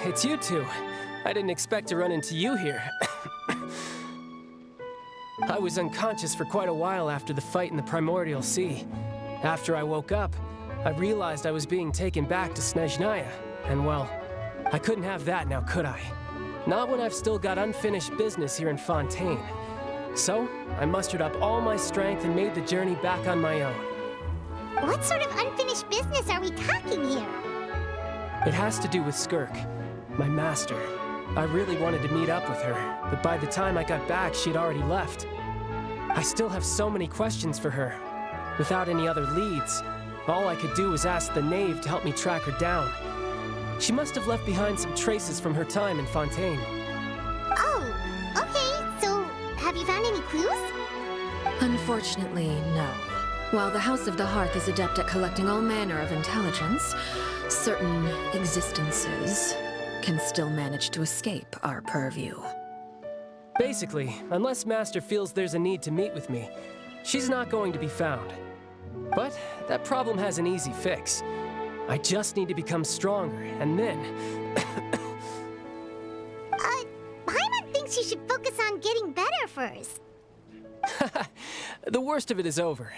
It's you two. I didn't expect to run into you here. I was unconscious for quite a while after the fight in the Primordial Sea. After I woke up, I realized I was being taken back to Snezhnaya, and well, I couldn't have that now, could I? Not when I've still got unfinished business here in Fontaine. So, I mustered up all my strength and made the journey back on my own. What sort of unfinished business are we talking here? It has to do with Skirk, my master. I really wanted to meet up with her, but by the time I got back, she'd already left. I still have so many questions for her. Without any other leads, all I could do was ask the knave to help me track her down. She must have left behind some traces from her time in Fontaine. Oh, okay, so have you found any clues? Unfortunately, no. While the House of the Hearth is adept at collecting all manner of intelligence, certain existences can still manage to escape our purview. Basically, unless Master feels there's a need to meet with me, she's not going to be found. But that problem has an easy fix. I just need to become stronger, and then... Paimon thinks you should focus on getting better first. The worst of it is over.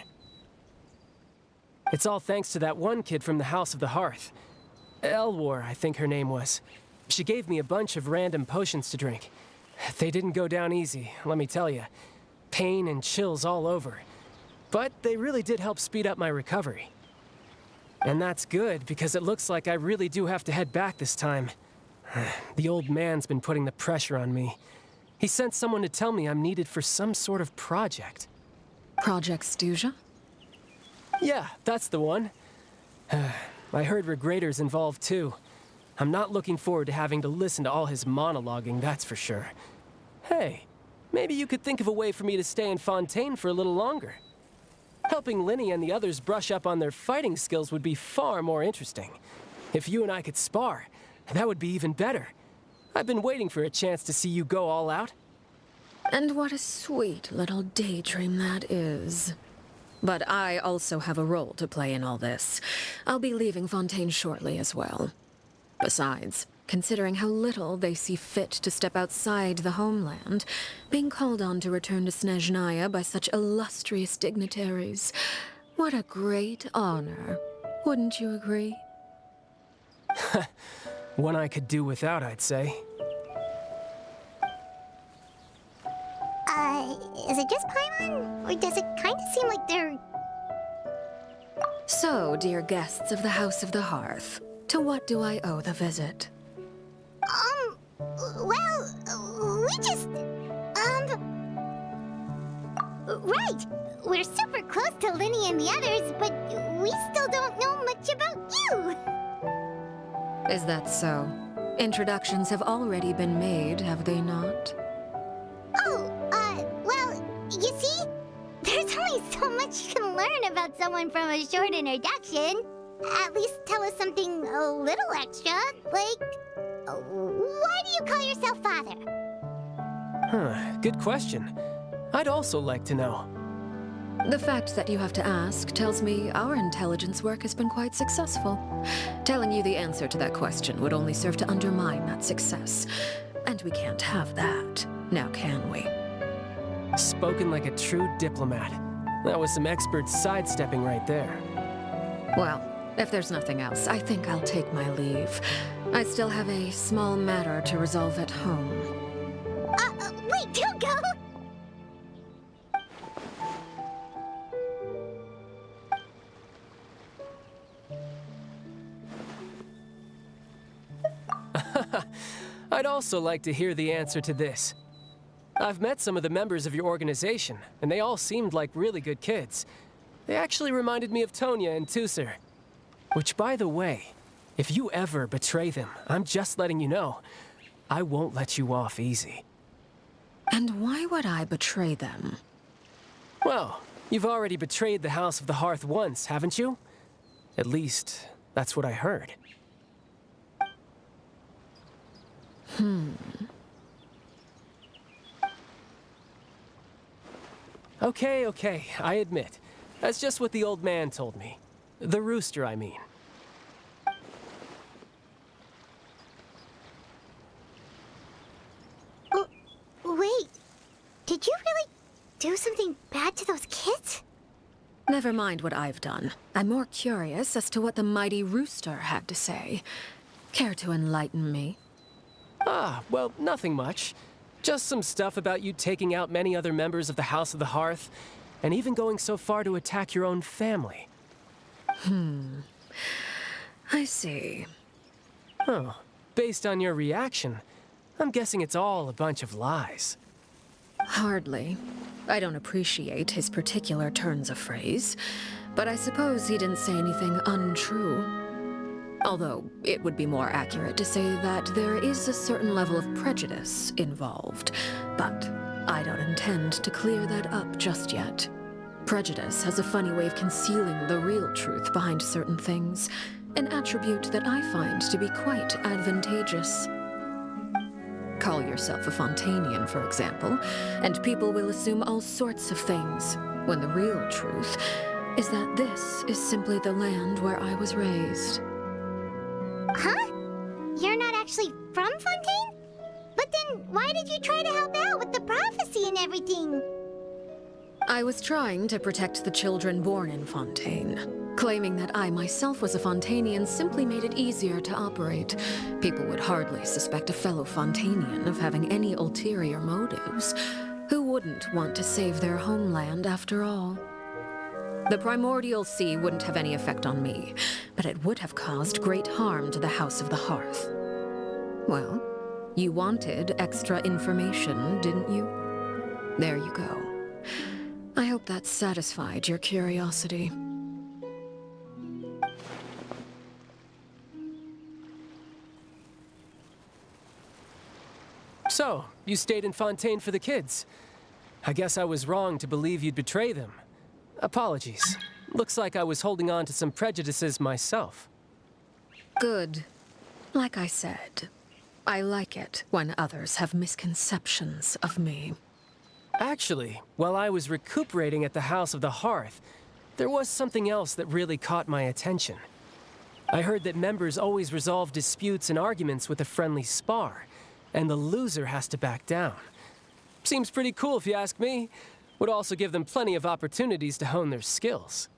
It's all thanks to that one kid from the House of the Hearth. Elwar, I think her name was. She gave me a bunch of random potions to drink. They didn't go down easy, let me tell you. Pain and chills all over. But they really did help speed up my recovery. And that's good, because it looks like I really do have to head back this time. The old man's been putting the pressure on me. He sent someone to tell me I'm needed for some sort of project. Project Stuja? Yeah, that's the one. I heard Regrator's involved too. I'm not looking forward to having to listen to all his monologuing, that's for sure. Hey, maybe you could think of a way for me to stay in Fontaine for a little longer. Helping Linny and the others brush up on their fighting skills would be far more interesting. If you and I could spar, that would be even better. I've been waiting for a chance to see you go all out. And what a sweet little daydream that is. But I also have a role to play in all this. I'll be leaving Fontaine shortly as well. Besides, considering how little they see fit to step outside the homeland, being called on to return to Snezhnaya by such illustrious dignitaries, what a great honor. Wouldn't you agree? One I could do without, I'd say. Is it just Paimon? Or does it kind of seem like they're... So, dear guests of the House of the Hearth, to what do I owe the visit? Well, we just... Right! We're super close to Linny and the others, but we still don't know much about you! Is that so? Introductions have already been made, have they not? Well, you see? There's only so much you can learn about someone from a short introduction. At least tell us something a little extra, like... why do you call yourself father? Good question. I'd also like to know. The fact that you have to ask tells me our intelligence work has been quite successful. Telling you the answer to that question would only serve to undermine that success. And we can't have that, now can we? Spoken like a true diplomat. That was some expert sidestepping right there. Well, if there's nothing else, I think I'll take my leave. I still have a small matter to resolve at home. Wait, don't go! I'd also like to hear the answer to this. I've met some of the members of your organization, and they all seemed like really good kids. They actually reminded me of Tonya and Tusser. Which, by the way, if you ever betray them, I'm just letting you know, I won't let you off easy. And why would I betray them? Well, you've already betrayed the House of the Hearth once, haven't you? At least, that's what I heard. Okay, I admit. That's just what the old man told me. The rooster, I mean. Oh, wait. Did you really do something bad to those kids? Never mind what I've done. I'm more curious as to what the mighty rooster had to say. Care to enlighten me? Well, nothing much. Just some stuff about you taking out many other members of the House of the Hearth, and even going so far to attack your own family. I see. Oh, based on your reaction, I'm guessing it's all a bunch of lies. Hardly. I don't appreciate his particular turns of phrase, but I suppose he didn't say anything untrue. Although, it would be more accurate to say that there is a certain level of prejudice involved, but I don't intend to clear that up just yet. Prejudice has a funny way of concealing the real truth behind certain things, an attribute that I find to be quite advantageous. Call yourself a Fontanian, for example, and people will assume all sorts of things, when the real truth is that this is simply the land where I was raised. Huh? You're not actually from Fontaine? But then why did you try to help out with the prophecy and everything? I was trying to protect the children born in Fontaine. Claiming that I myself was a Fontanian simply made it easier to operate. People would hardly suspect a fellow Fontanian of having any ulterior motives. Who wouldn't want to save their homeland after all? The primordial sea wouldn't have any effect on me, but it would have caused great harm to the House of the Hearth. Well, you wanted extra information, didn't you? There you go. I hope that satisfied your curiosity. So, you stayed in Fontaine for the kids. I guess I was wrong to believe you'd betray them. Apologies. Looks like I was holding on to some prejudices myself. Good. Like I said, I like it when others have misconceptions of me. Actually, while I was recuperating at the House of the Hearth, there was something else that really caught my attention. I heard that members always resolve disputes and arguments with a friendly spar, and the loser has to back down. Seems pretty cool if you ask me. Would also give them plenty of opportunities to hone their skills.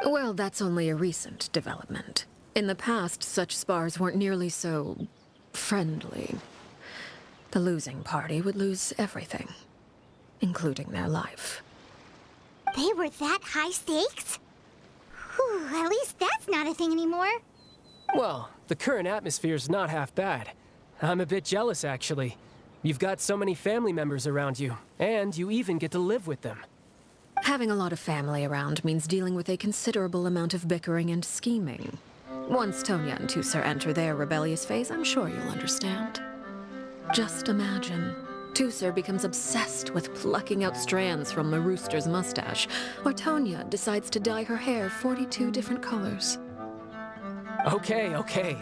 Well, that's only a recent development. In the past, such spars weren't nearly so friendly. The losing party would lose everything, including their life. They were that high stakes? Whew, at least that's not a thing anymore. Well, the current atmosphere's not half bad. I'm a bit jealous, actually. You've got so many family members around you, and you even get to live with them. Having a lot of family around means dealing with a considerable amount of bickering and scheming. Once Tonya and Tusser enter their rebellious phase, I'm sure you'll understand. Just imagine. Tusser becomes obsessed with plucking out strands from the rooster's mustache, or Tonya decides to dye her hair 42 different colors. Okay.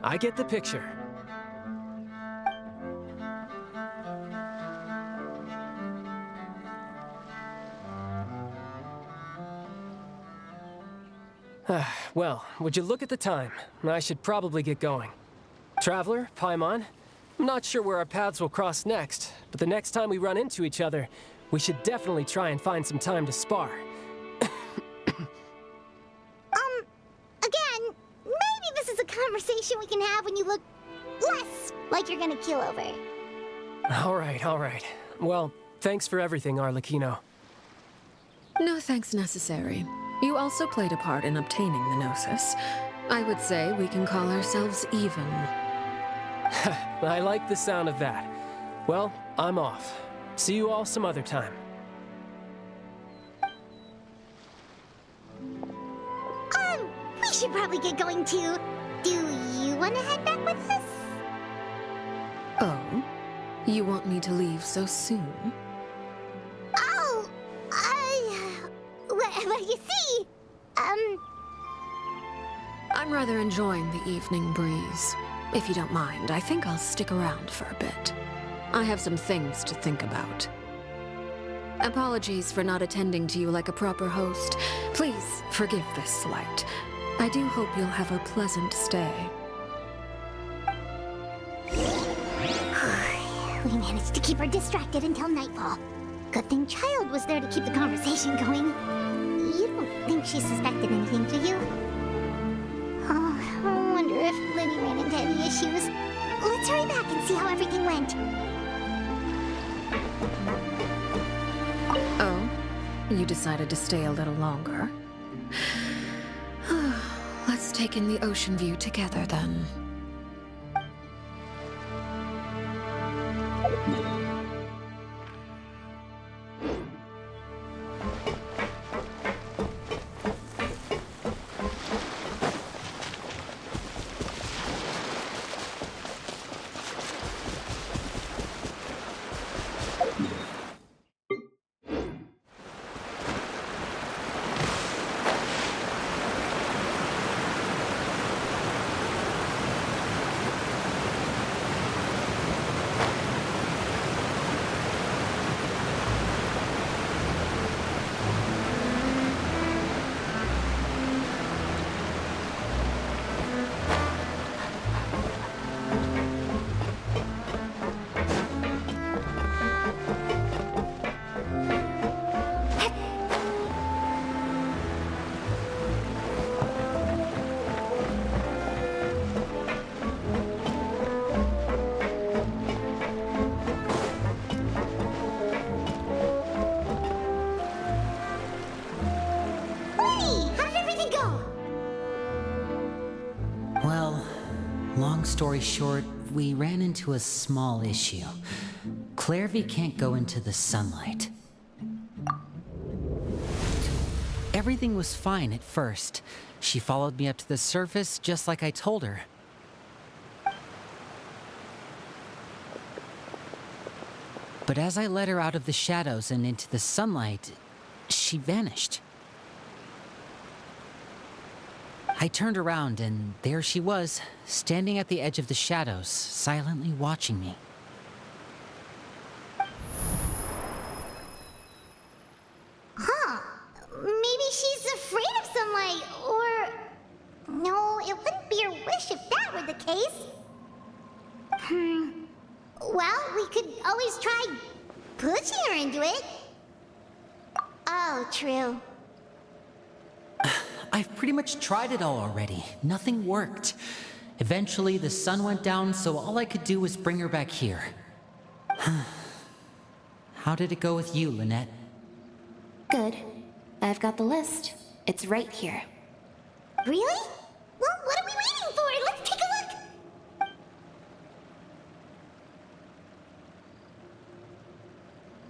I get the picture. Well, would you look at the time? I should probably get going. Traveler, Paimon, I'm not sure where our paths will cross next, but the next time we run into each other, we should definitely try and find some time to spar. Again, maybe this is a conversation we can have when you look less like you're gonna keel over. All right. Well, thanks for everything, Arlecchino. No thanks necessary. You also played a part in obtaining the Gnosis. I would say we can call ourselves even. I like the sound of that. Well, I'm off. See you all some other time. We should probably get going too. Do you want to head back with us? Oh? You want me to leave so soon? Oh, well, you see, I'm rather enjoying the evening breeze. If you don't mind, I think I'll stick around for a bit. I have some things to think about. Apologies for not attending to you like a proper host. Please forgive this slight. I do hope you'll have a pleasant stay. we managed to keep her distracted until nightfall. Good thing Child was there to keep the conversation going. You don't think she suspected anything, do you? Oh, I wonder if Liddy ran into any issues. Let's hurry back and see how everything went. Oh? You decided to stay a little longer? Let's take in the ocean view together, then. Long story short, we ran into a small issue. Clairvy can't go into the sunlight. Everything was fine at first. She followed me up to the surface just like I told her. But as I led her out of the shadows and into the sunlight, she vanished. I turned around, and there she was, standing at the edge of the shadows, silently watching me. Huh. Maybe she's afraid of sunlight, or... No, it wouldn't be her wish if that were the case. Well, we could always try pushing her into it. Oh, true. I've pretty much tried it all already. Nothing worked. Eventually, the sun went down, so all I could do was bring her back here. How did it go with you, Lynette? Good. I've got the list. It's right here. Really? Well, what are we waiting for? Let's take a look!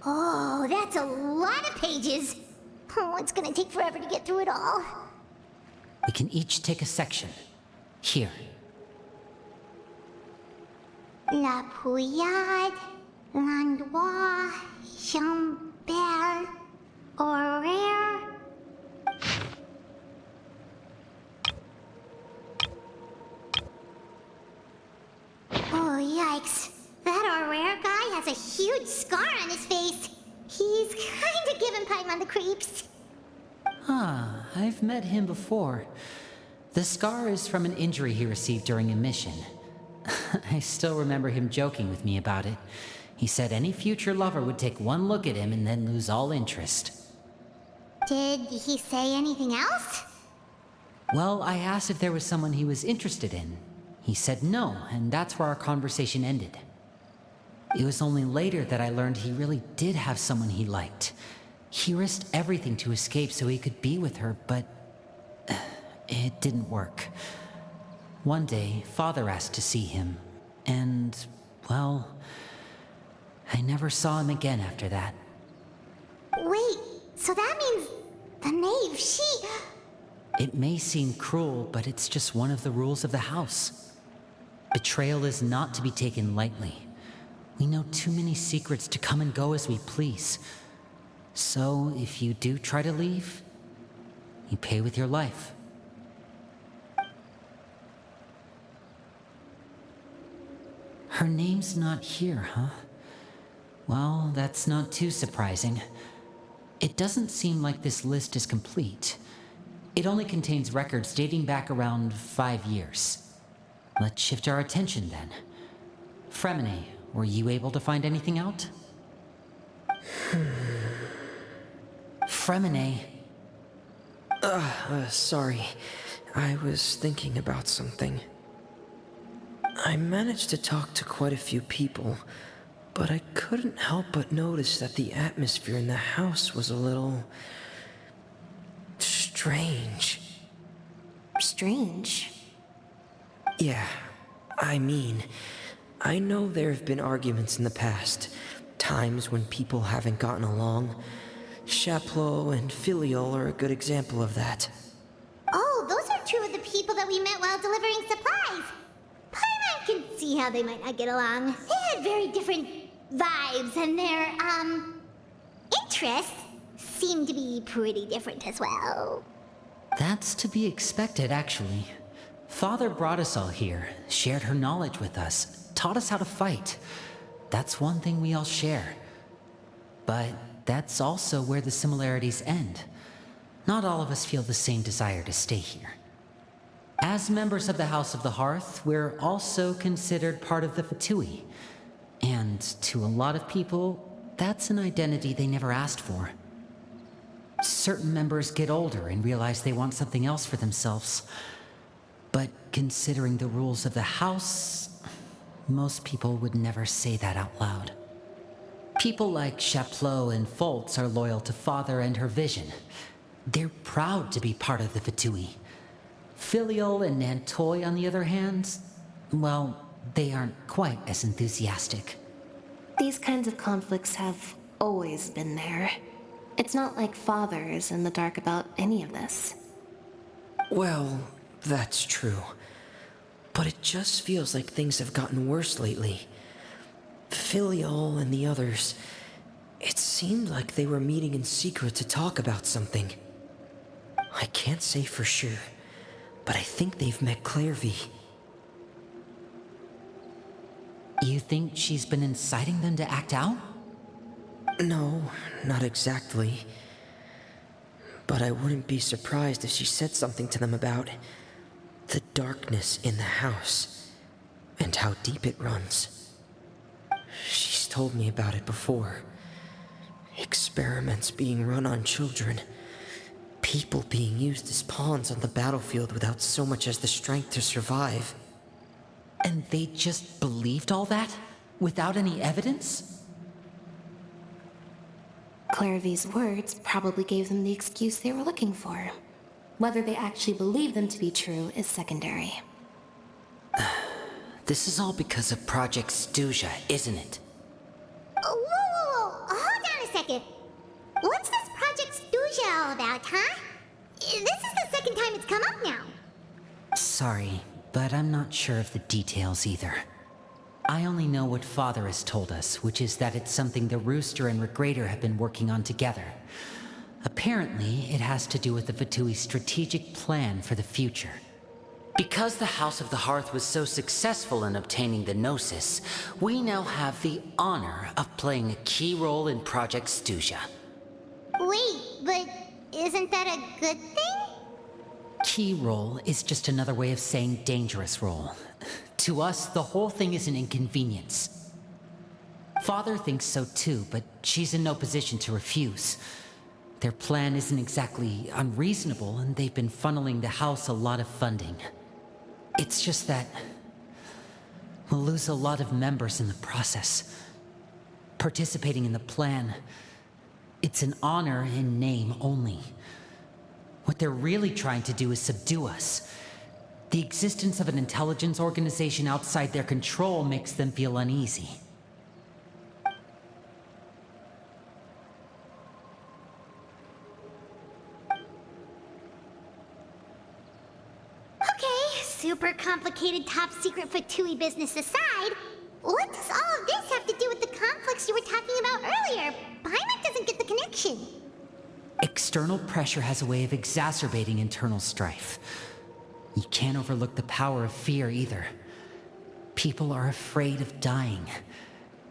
Oh, that's a lot of pages. Oh, it's gonna take forever to get through it all. We can each take a section. Here. La Pouillade, l'endroit, Chambel, Horaire. Oh, yikes. That Horaire guy has a huge scar on his face. He's kinda giving Paimon the creeps. I've met him before. The scar is from an injury he received during a mission. I still remember him joking with me about it. He said any future lover would take one look at him and then lose all interest. Did he say anything else? Well, I asked if there was someone he was interested in. He said no, and that's where our conversation ended. It was only later that I learned he really did have someone he liked. He risked everything to escape so he could be with her, but it didn't work. One day, Father asked to see him, and, well, I never saw him again after that. Wait, so that means the knave, she... It may seem cruel, but it's just one of the rules of the house. Betrayal is not to be taken lightly. We know too many secrets to come and go as we please. So, if you do try to leave, you pay with your life. Her name's not here, huh? Well, that's not too surprising. It doesn't seem like this list is complete. It only contains records dating back around 5 years. Let's shift our attention then. Fremine, were you able to find anything out? Fremine. Sorry. I was thinking about something. I managed to talk to quite a few people, but I couldn't help but notice that the atmosphere in the house was a little... strange. Strange. Yeah, I mean, I know there have been arguments in the past, times when people haven't gotten along. Chaplot and Filial are a good example of that. Oh, those are two of the people that we met while delivering supplies. Paimon can see how they might not get along. They had very different vibes, and their, interests seem to be pretty different as well. That's to be expected, actually. Father brought us all here, shared her knowledge with us, taught us how to fight. That's one thing we all share. But that's also where the similarities end. Not all of us feel the same desire to stay here. As members of the House of the Hearth, we're also considered part of the Fatui. And to a lot of people, that's an identity they never asked for. Certain members get older and realize they want something else for themselves. But considering the rules of the house, most people would never say that out loud. People like Chaplot and Foltz are loyal to Father and her vision. They're proud to be part of the Fatui. Filial and Nantoy, on the other hand, well, they aren't quite as enthusiastic. These kinds of conflicts have always been there. It's not like Father is in the dark about any of this. Well, that's true. But it just feels like things have gotten worse lately. Filial and the others, it seemed like they were meeting in secret to talk about something. I can't say for sure, but I think they've met Clairvy. You think she's been inciting them to act out? No, not exactly. But I wouldn't be surprised if she said something to them about the darkness in the house and how deep it runs. She's told me about it before. Experiments being run on children. People being used as pawns on the battlefield without so much as the strength to survive. And they just believed all that? Without any evidence? Clairvy's words probably gave them the excuse they were looking for. Whether they actually believe them to be true is secondary. This is all because of Project Stuja, isn't it? Whoa, hold on a second. What's this Project Stuja all about, huh? This is the second time it's come up now. Sorry, but I'm not sure of the details either. I only know what Father has told us, which is that it's something the Rooster and Regrader have been working on together. Apparently, it has to do with the Fatui's strategic plan for the future. Because the House of the Hearth was so successful in obtaining the Gnosis, we now have the honor of playing a key role in Project Stuja. Wait, but isn't that a good thing? Key role is just another way of saying dangerous role. To us, the whole thing is an inconvenience. Father thinks so too, but she's in no position to refuse. Their plan isn't exactly unreasonable, and they've been funneling the house a lot of funding. It's just that we'll lose a lot of members in the process. Participating in the plan, it's an honor in name only. What they're really trying to do is subdue us. The existence of an intelligence organization outside their control makes them feel uneasy. Okay, super complicated top secret Fatui business aside, what does all of this have to do with the conflicts you were talking about earlier? Paimon doesn't get the connection. External pressure has a way of exacerbating internal strife. You can't overlook the power of fear either. People are afraid of dying,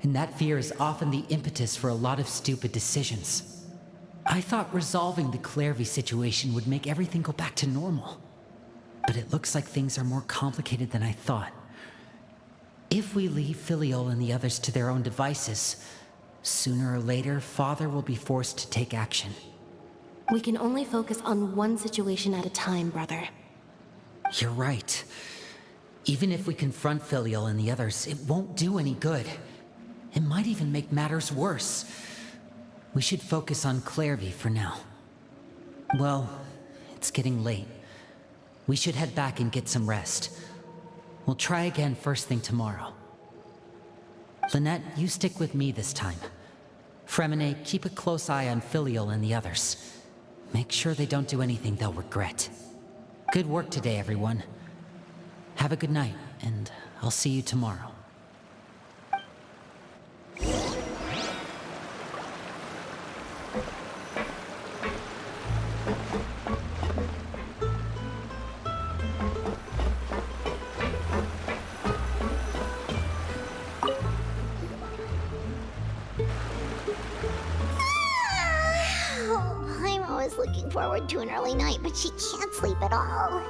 and that fear is often the impetus for a lot of stupid decisions. I thought resolving the Clervy situation would make everything go back to normal. But it looks like things are more complicated than I thought. If we leave Filiol and the others to their own devices, sooner or later, Father will be forced to take action. We can only focus on one situation at a time, brother. You're right. Even if we confront Filiol and the others, it won't do any good. It might even make matters worse. We should focus on Clervy for now. Well, it's getting late. We should head back and get some rest. We'll try again first thing tomorrow. Lynette, you stick with me this time. Fremine, keep a close eye on Filiol and the others. Make sure they don't do anything they'll regret. Good work today, everyone. Have a good night, and I'll see you tomorrow. Looking forward to an early night, but she can't sleep at all.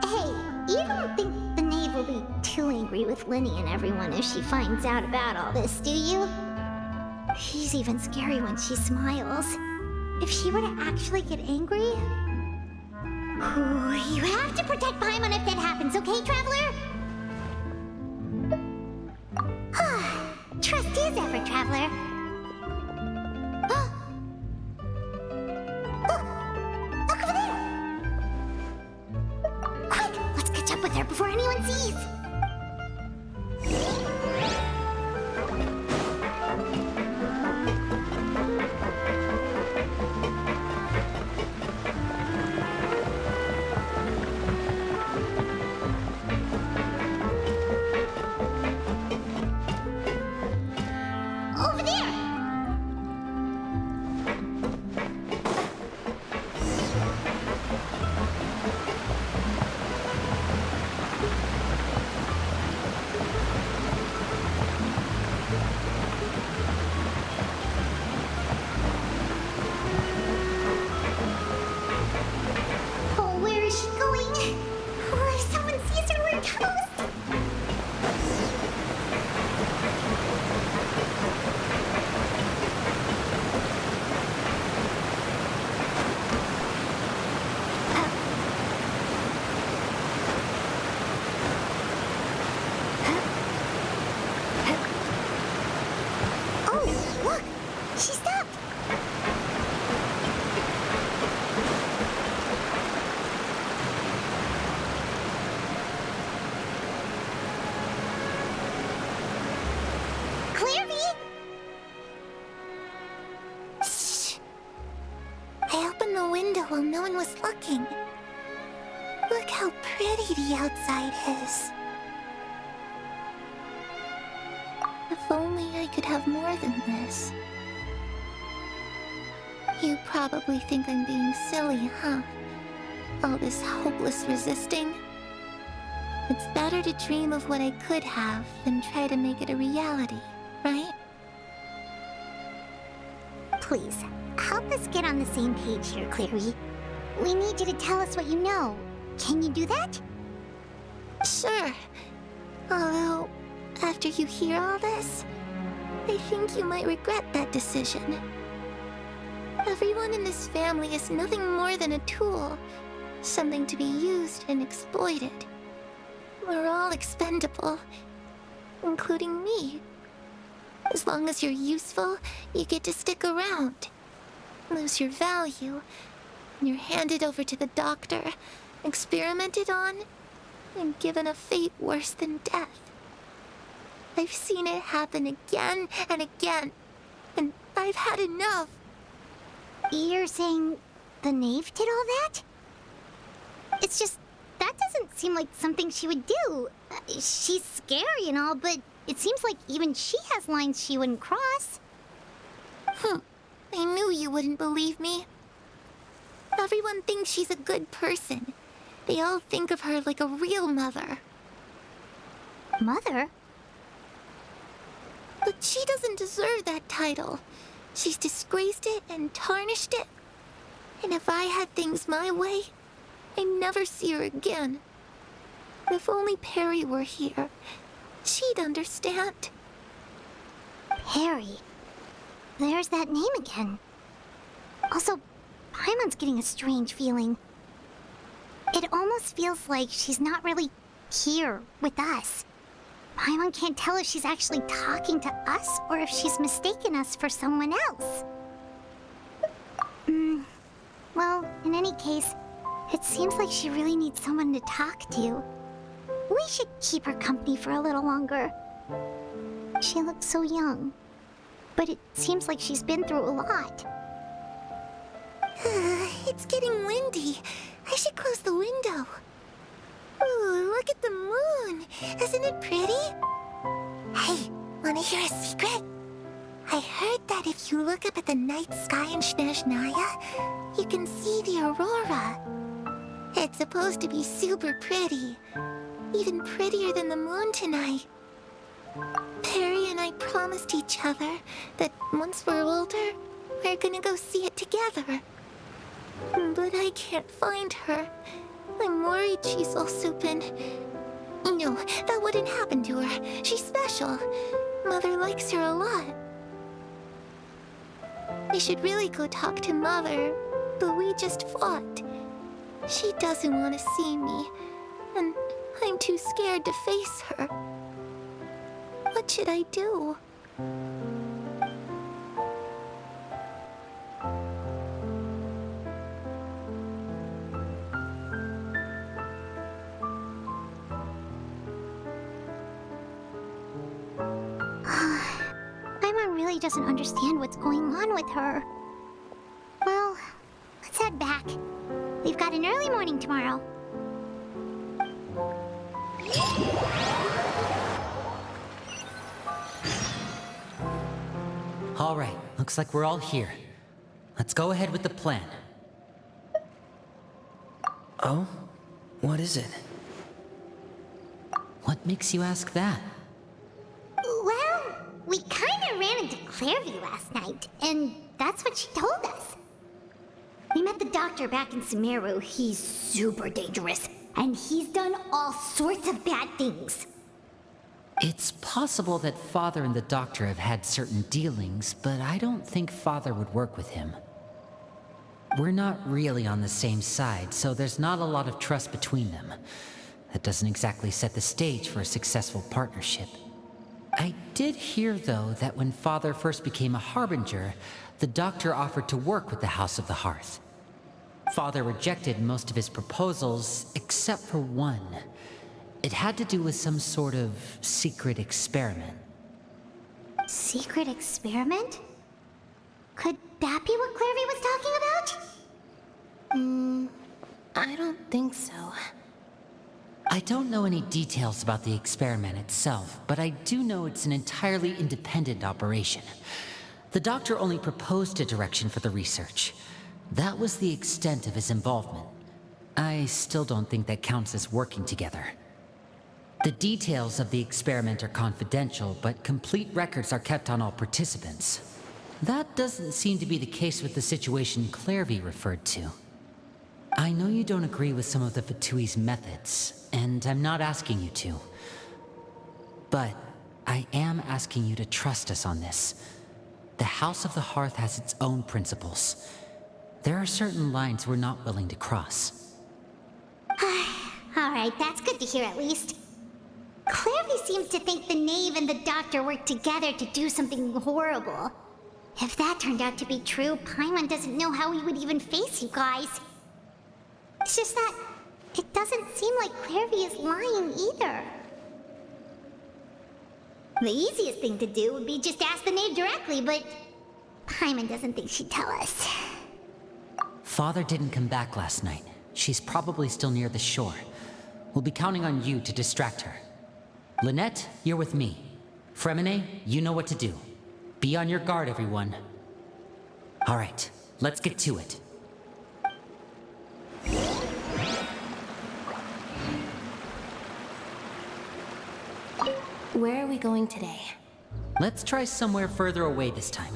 Hey, you don't think the knave will be too angry with Linny and everyone if she finds out about all this, do you? She's even scary when she smiles. If she were to actually get angry... Ooh, you have to protect Paimon if that happens, okay, Traveler? Trust is ever, Traveler. Before anyone sees. Over there. While no one was looking. Look how pretty the outside is. If only I could have more than this. You probably think I'm being silly, huh? All this hopeless resisting. It's better to dream of what I could have than try to make it a reality, right? Please, help us get on the same page here, Clary. we need you to tell us what you know. Can you do that? Sure. Although, after you hear all this, I think you might regret that decision. Everyone in this family is nothing more than a tool, something to be used and exploited. We're all expendable, including me. As long as you're useful, you get to stick around. Lose your value, and you're handed over to the doctor, experimented on, and given a fate worse than death. I've seen it happen again and again, and I've had enough. You're saying the knave did all that? It's just, that doesn't seem like something she would do. She's scary and all, but it seems like even she has lines she wouldn't cross. I knew you wouldn't believe me. Everyone thinks she's a good person. They all think of her like a real mother. Mother? But she doesn't deserve that title. She's disgraced it and tarnished it. And if I had things my way, I'd never see her again. If only Perry were here, she'd understand. Perry. There's that name again. Also, Paimon's getting a strange feeling. It almost feels like she's not really here with us. Paimon can't tell if she's actually talking to us or if she's mistaken us for someone else. Well, in any case, it seems like she really needs someone to talk to. We should keep her company for a little longer. She looks so young, but it seems like she's been through a lot. It's getting windy. I should close the window. Ooh, look at the moon. Isn't it pretty? Hey, wanna hear a secret? I heard that if you look up at the night sky in Snezhnaya, you can see the aurora. It's supposed to be super pretty. Even prettier than the moon tonight. Perry and I promised each other that once we're older, we're gonna go see it together. But I can't find her. I'm worried she's all soupin. No, that wouldn't happen to her. She's special. Mother likes her a lot. We should really go talk to Mother, but we just fought. She doesn't want to see me, and I'm too scared to face her. What should I do? Paimon really doesn't understand what's going on with her. Well, let's head back. We've got an early morning tomorrow. All right, looks like we're all here. Let's go ahead with the plan. Oh? What is it? What makes you ask that? Well, we kind of ran into Clairview last night, and that's what she told us. We met the doctor back in Sumeru. He's super dangerous, and he's done all sorts of bad things. It's possible that Father and the Doctor have had certain dealings, but I don't think Father would work with him. We're not really on the same side, so there's not a lot of trust between them. That doesn't exactly set the stage for a successful partnership. I did hear, though, that when Father first became a Harbinger, the Doctor offered to work with the House of the Hearth. Father rejected most of his proposals, except for one. It had to do with some sort of secret experiment. Secret experiment? Could that be what Clairview was talking about? I don't think so. I don't know any details about the experiment itself, but I do know it's an entirely independent operation. The Doctor only proposed a direction for the research. That was the extent of his involvement. I still don't think that counts as working together. The details of the experiment are confidential, but complete records are kept on all participants. That doesn't seem to be the case with the situation Clairview referred to. I know you don't agree with some of the Fatui's methods, and I'm not asking you to. But I am asking you to trust us on this. The House of the Hearth has its own principles. There are certain lines we're not willing to cross. Alright, that's good to hear at least. Clairvy seems to think the knave and the doctor worked together to do something horrible. If that turned out to be true, Paimon doesn't know how he would even face you guys. It's just that it doesn't seem like Clairvy is lying either. The easiest thing to do would be just ask the knave directly, but Paimon doesn't think she'd tell us. Father didn't come back last night. She's probably still near the shore. We'll be counting on you to distract her. Lynette, you're with me. Fremine, you know what to do. Be on your guard, everyone. All right, let's get to it. Where are we going today? Let's try somewhere further away this time.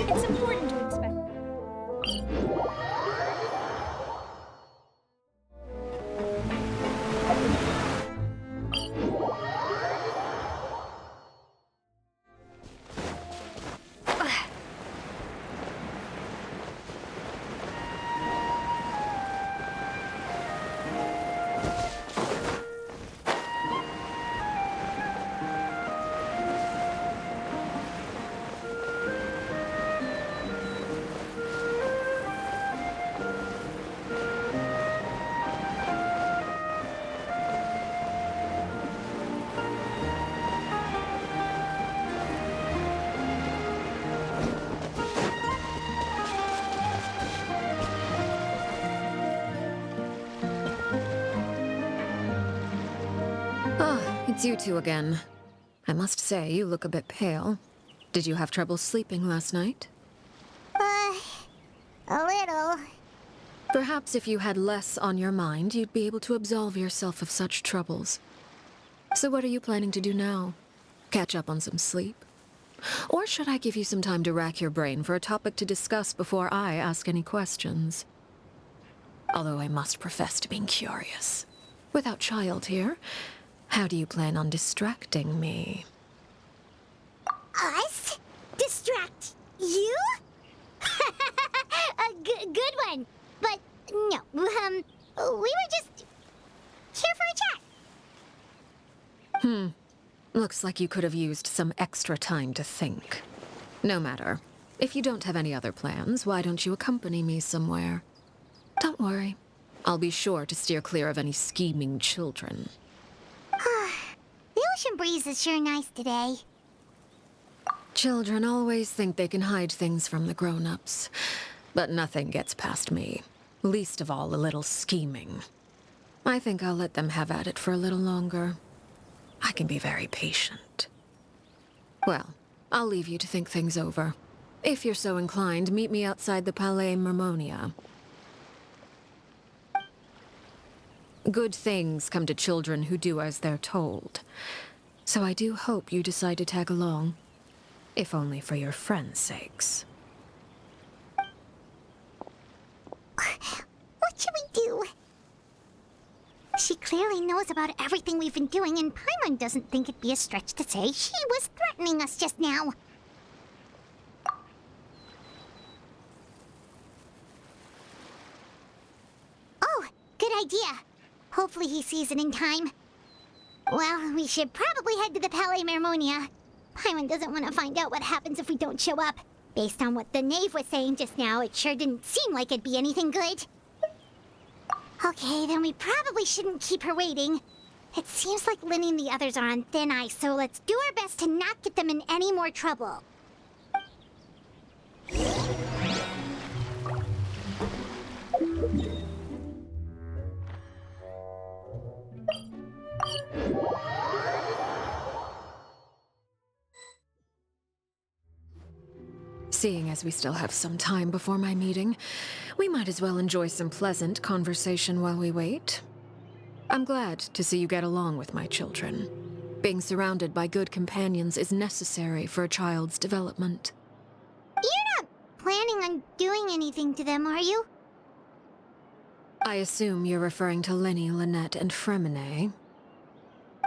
It's important to expect. It's you two again. I must say, you look a bit pale. Did you have trouble sleeping last night? A little. Perhaps if you had less on your mind, you'd be able to absolve yourself of such troubles. So what are you planning to do now? Catch up on some sleep? Or should I give you some time to rack your brain for a topic to discuss before I ask any questions? Although I must profess to being curious. Without Child here, how do you plan on distracting me? Us? Distract you? A good one. But no, we were just here for a chat. Looks like you could have used some extra time to think. No matter. If you don't have any other plans, why don't you accompany me somewhere? Don't worry. I'll be sure to steer clear of any scheming children. The ocean breeze is sure nice today. Children always think they can hide things from the grown-ups. But nothing gets past me. Least of all a little scheming. I think I'll let them have at it for a little longer. I can be very patient. Well, I'll leave you to think things over. If you're so inclined, meet me outside the Palais Mermonia. Good things come to children who do as they're told. So I do hope you decide to tag along. If only for your friends' sakes. What should we do? She clearly knows about everything we've been doing, and Paimon doesn't think it'd be a stretch to say she was threatening us just now. Oh, good idea. Hopefully he sees it in time. Well, we should probably head to the Palais Mermonia. Paimon doesn't want to find out what happens if we don't show up. Based on what the knave was saying just now, it sure didn't seem like it'd be anything good. Okay, then we probably shouldn't keep her waiting. It seems like Lynn and the others are on thin ice, so let's do our best to not get them in any more trouble. seeing as we still have some time before my meeting, we might as well enjoy some pleasant conversation while we wait. I'm glad to see you get along with my children. Being surrounded by good companions is necessary for a child's development. You're not planning on doing anything to them, are you? I assume you're referring to Lenny, Lynette, and Fremine.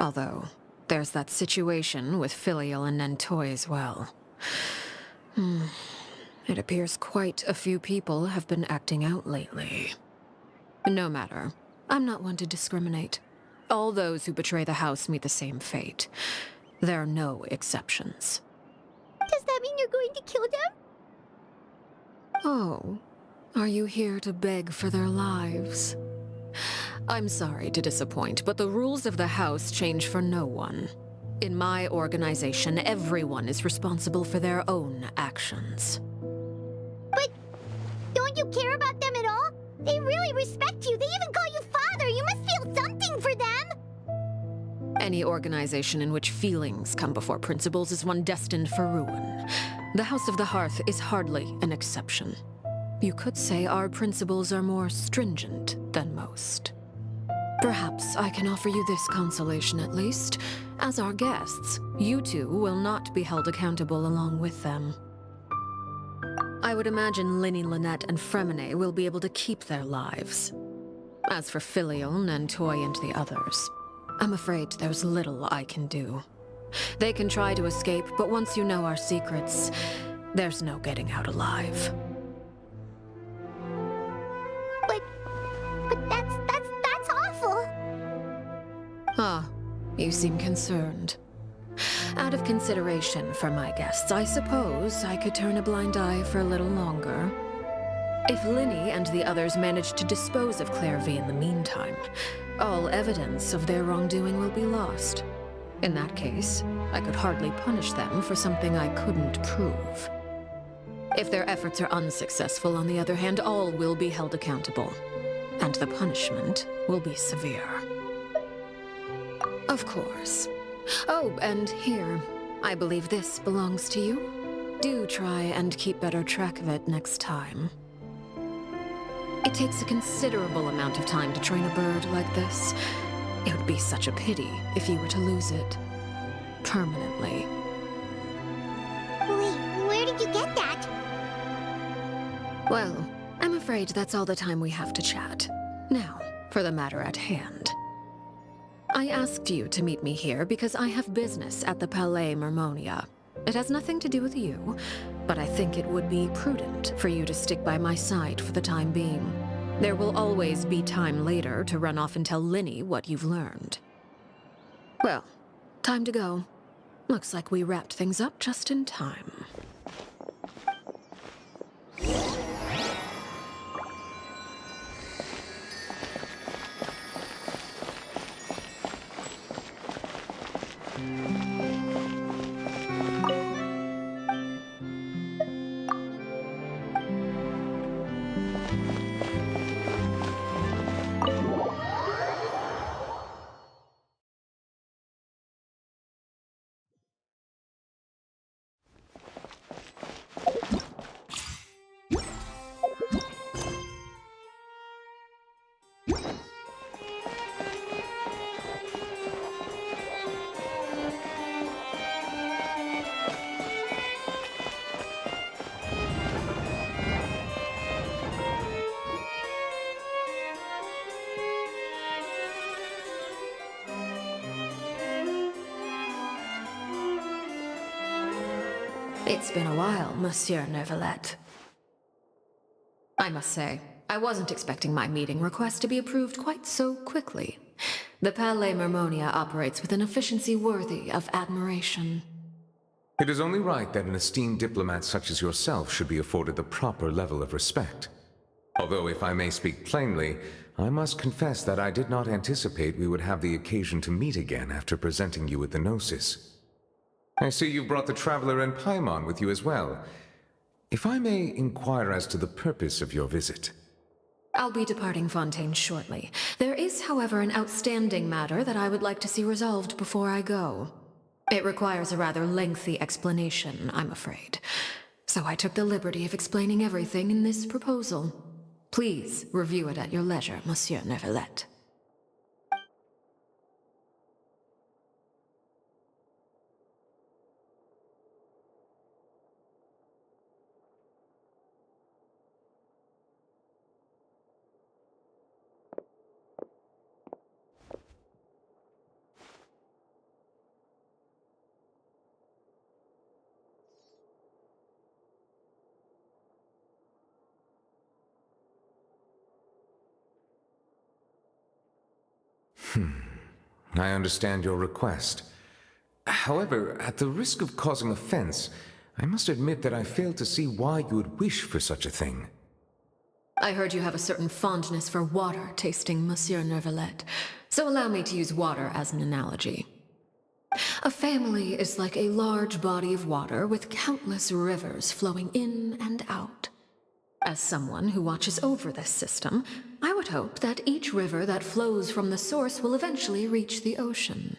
Although, there's that situation with Filial and Nentoy as well. It appears quite a few people have been acting out lately. No matter. I'm not one to discriminate. All those who betray the house meet the same fate. There are no exceptions. Does that mean you're going to kill them? Oh, are you here to beg for their lives? I'm sorry to disappoint, but the rules of the house change for no one. In my organization, everyone is responsible for their own actions. But don't you care about them at all? They really respect you. They even call you father. You must feel something for them. Any organization in which feelings come before principles is one destined for ruin. The House of the Hearth is hardly an exception. You could say our principles are more stringent than most. Perhaps I can offer you this consolation at least. As our guests, you two will not be held accountable along with them. I would imagine Lenny, Lynette, and Fremine will be able to keep their lives. As for Filial, Nentoy, and the others, I'm afraid there's little I can do. They can try to escape, but once you know our secrets, there's no getting out alive. But that's awful. Ah, you seem concerned. Out of consideration for my guests, I suppose I could turn a blind eye for a little longer. If Lenny and the others manage to dispose of Clairvy in the meantime, all evidence of their wrongdoing will be lost. In that case, I could hardly punish them for something I couldn't prove. If their efforts are unsuccessful, on the other hand, all will be held accountable. And the punishment will be severe. Of course. Oh, and here, I believe this belongs to you. Do try and keep better track of it next time. It takes a considerable amount of time to train a bird like this. It would be such a pity if you were to lose it. Permanently. Wait, where did you get that? Well, I'm afraid that's all the time we have to chat. Now, for the matter at hand. I asked you to meet me here because I have business at the Palais Mermonia. It has nothing to do with you, but I think it would be prudent for you to stick by my side for the time being. There will always be time later to run off and tell Lenny what you've learned. Well, time to go. Looks like we wrapped things up just in time. It's been a while, Monsieur Neuvillette. I must say, I wasn't expecting my meeting request to be approved quite so quickly. The Palais Mermonia operates with an efficiency worthy of admiration. It is only right that an esteemed diplomat such as yourself should be afforded the proper level of respect. Although, if I may speak plainly, I must confess that I did not anticipate we would have the occasion to meet again after presenting you with the Gnosis. I see you've brought the Traveler and Paimon with you as well. If I may inquire as to the purpose of your visit. I'll be departing Fontaine shortly. There is, however, an outstanding matter that I would like to see resolved before I go. It requires a rather lengthy explanation, I'm afraid. So I took the liberty of explaining everything in this proposal. Please review it at your leisure, Monsieur Neuvillette. I understand your request. However, at the risk of causing offense, I must admit that I fail to see why you would wish for such a thing. I heard you have a certain fondness for water tasting, Monsieur Neuvillette, so allow me to use water as an analogy. A family is like a large body of water with countless rivers flowing in and out. As someone who watches over this system, I would hope that each river that flows from the source will eventually reach the ocean.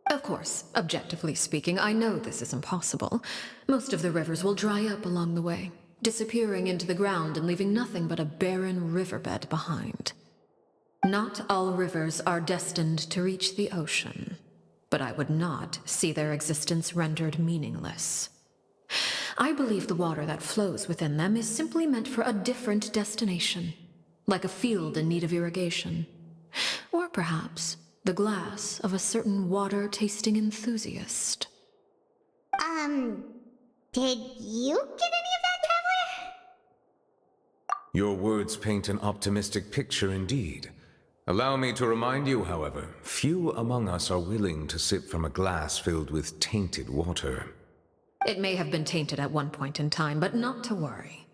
Of course, objectively speaking, I know this is impossible. Most of the rivers will dry up along the way, disappearing into the ground and leaving nothing but a barren riverbed behind. Not all rivers are destined to reach the ocean, but I would not see their existence rendered meaningless. I believe the water that flows within them is simply meant for a different destination, like a field in need of irrigation. Or perhaps the glass of a certain water-tasting enthusiast. Did you get any of that, Traveler? Your words paint an optimistic picture indeed. Allow me to remind you, however, few among us are willing to sip from a glass filled with tainted water. It may have been tainted at one point in time, but not to worry.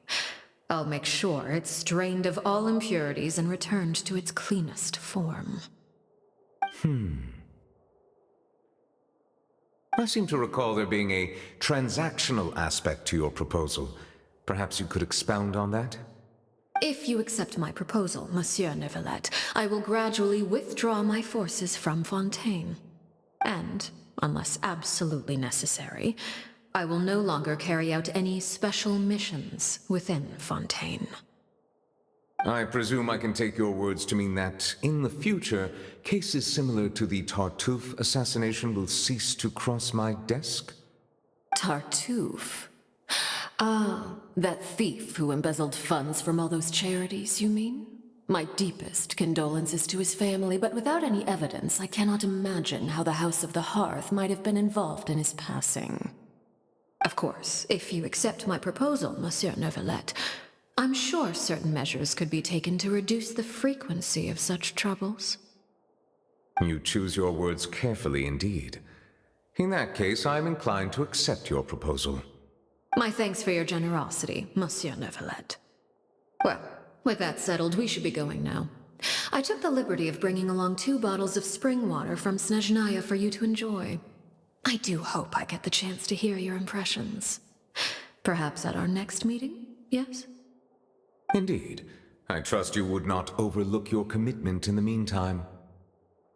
I'll make sure it's drained of all impurities and returned to its cleanest form. I seem to recall there being a transactional aspect to your proposal. Perhaps you could expound on that? If you accept my proposal, Monsieur Neuvillette, I will gradually withdraw my forces from Fontaine. And, unless absolutely necessary, I will no longer carry out any special missions within Fontaine. I presume I can take your words to mean that, in the future, cases similar to the Tartuffe assassination will cease to cross my desk? Tartuffe? Ah, that thief who embezzled funds from all those charities, you mean? My deepest condolences to his family, but without any evidence, I cannot imagine how the House of the Hearth might have been involved in his passing. Of course, if you accept my proposal, Monsieur Neuvillette, I'm sure certain measures could be taken to reduce the frequency of such troubles. You choose your words carefully indeed. In that case, I am inclined to accept your proposal. My thanks for your generosity, Monsieur Neuvillette. Well, with that settled, we should be going now. I took the liberty of bringing along 2 bottles of spring water from Snezhnaya for you to enjoy. I do hope I get the chance to hear your impressions. Perhaps at our next meeting, yes? Indeed. I trust you would not overlook your commitment in the meantime.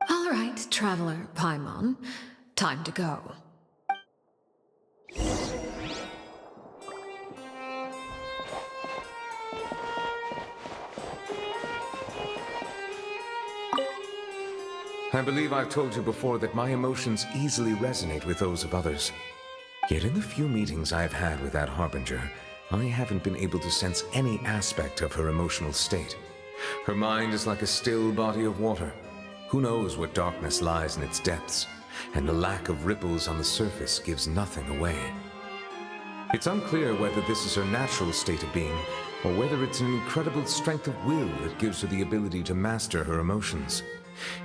All right, Traveler Paimon. Time to go. I believe I've told you before that my emotions easily resonate with those of others. Yet in the few meetings I've had with that Harbinger, I haven't been able to sense any aspect of her emotional state. Her mind is like a still body of water. Who knows what darkness lies in its depths, and the lack of ripples on the surface gives nothing away. It's unclear whether this is her natural state of being, or whether it's an incredible strength of will that gives her the ability to master her emotions.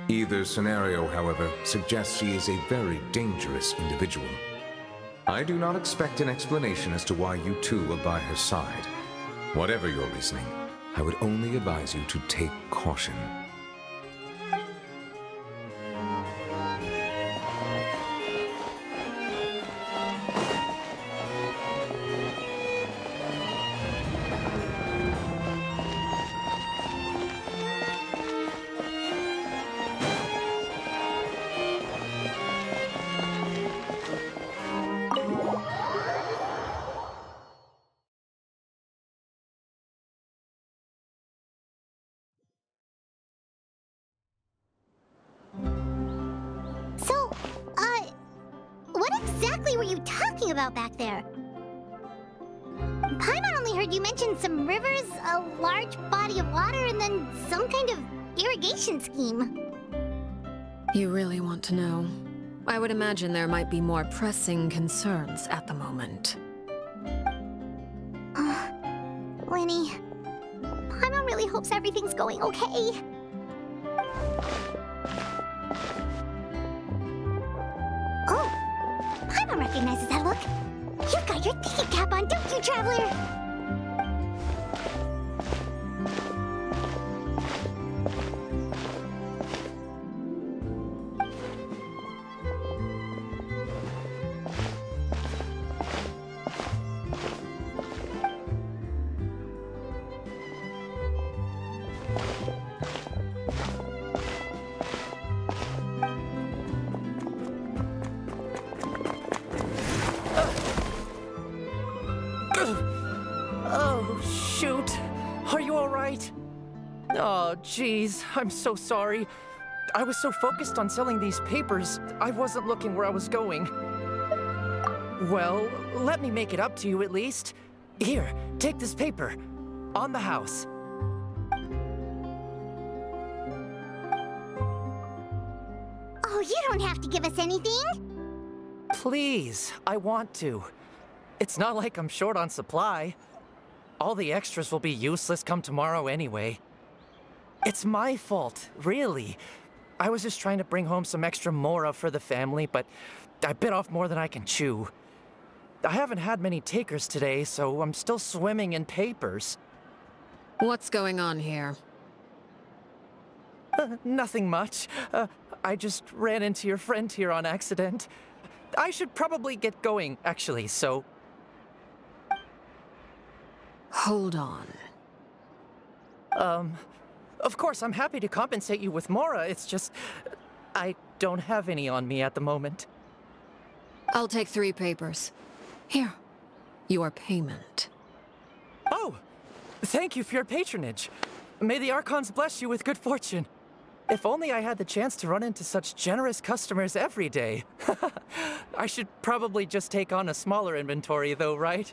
Either scenario, however, suggests she is a very dangerous individual. I do not expect an explanation as to why you two are by her side. Whatever your reasoning, I would only advise you to take caution. What exactly were you talking about back there? Paimon only heard you mention some rivers, a large body of water, and then some kind of irrigation scheme. You really want to know? I would imagine there might be more pressing concerns at the moment. Winnie, Paimon really hopes everything's going okay. Oh, Paimon recognizes that look. You've got your ticket cap on, don't you, Traveler? Oh, shoot. Are you all right? Oh, jeez. I'm so sorry. I was so focused on selling these papers, I wasn't looking where I was going. Well, let me make it up to you at least. Here, take this paper. On the house. Oh, you don't have to give us anything. Please, I want to. It's not like I'm short on supply. All the extras will be useless come tomorrow anyway. It's my fault, really. I was just trying to bring home some extra mora for the family, but I bit off more than I can chew. I haven't had many takers today, so I'm still swimming in papers. What's going on here? Nothing much. I just ran into your friend here on accident. I should probably get going, actually, so... Hold on. Of course, I'm happy to compensate you with mora, it's just... I don't have any on me at the moment. I'll take 3 papers. Here, your payment. Oh! Thank you for your patronage. May the Archons bless you with good fortune. If only I had the chance to run into such generous customers every day. I should probably just take on a smaller inventory though, right?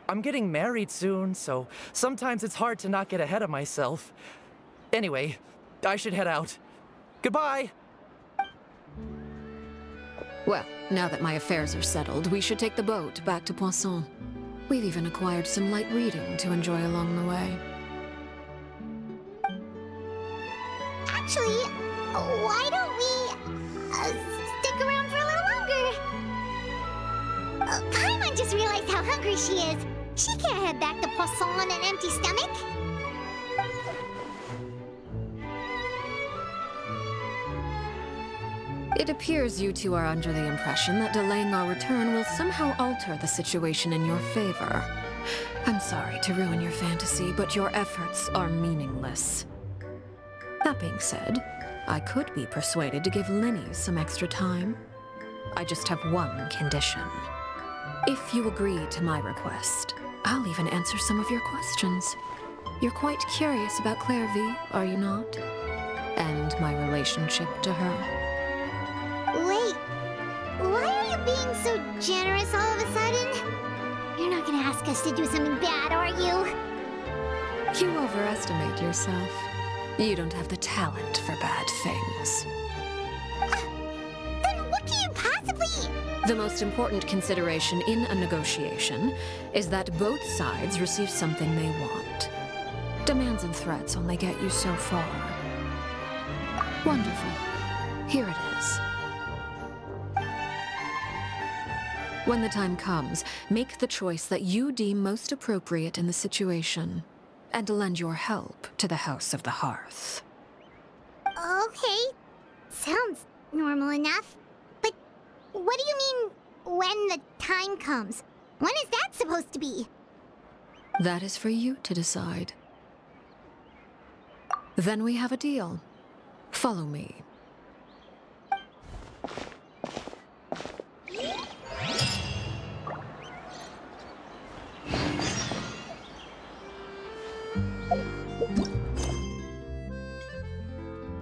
I'm getting married soon, so sometimes it's hard to not get ahead of myself. Anyway, I should head out. Goodbye! Well, now that my affairs are settled, we should take the boat back to Poisson. We've even acquired some light reading to enjoy along the way. Actually, why don't we stick around for a little longer? Paimon just realized how hungry she is. She can't head back to Poisson on an empty stomach. It appears you two are under the impression that delaying our return will somehow alter the situation in your favor. I'm sorry to ruin your fantasy, but your efforts are meaningless. That being said, I could be persuaded to give Lenny some extra time. I just have one condition. If you agree to my request, I'll even answer some of your questions. You're quite curious about Claire V, are you not? And my relationship to her. Wait, why are you being so generous all of a sudden? You're not gonna ask us to do something bad, are you? You overestimate yourself. You don't have the talent for bad things. Then what can you possibly... The most important consideration in a negotiation is that both sides receive something they want. Demands and threats only get you so far. Wonderful. Here it is. When the time comes, make the choice that you deem most appropriate in the situation, and lend your help to the House of the Hearth. Okay, sounds normal enough. But what do you mean, when the time comes? When is that supposed to be? That is for you to decide. Then we have a deal. Follow me.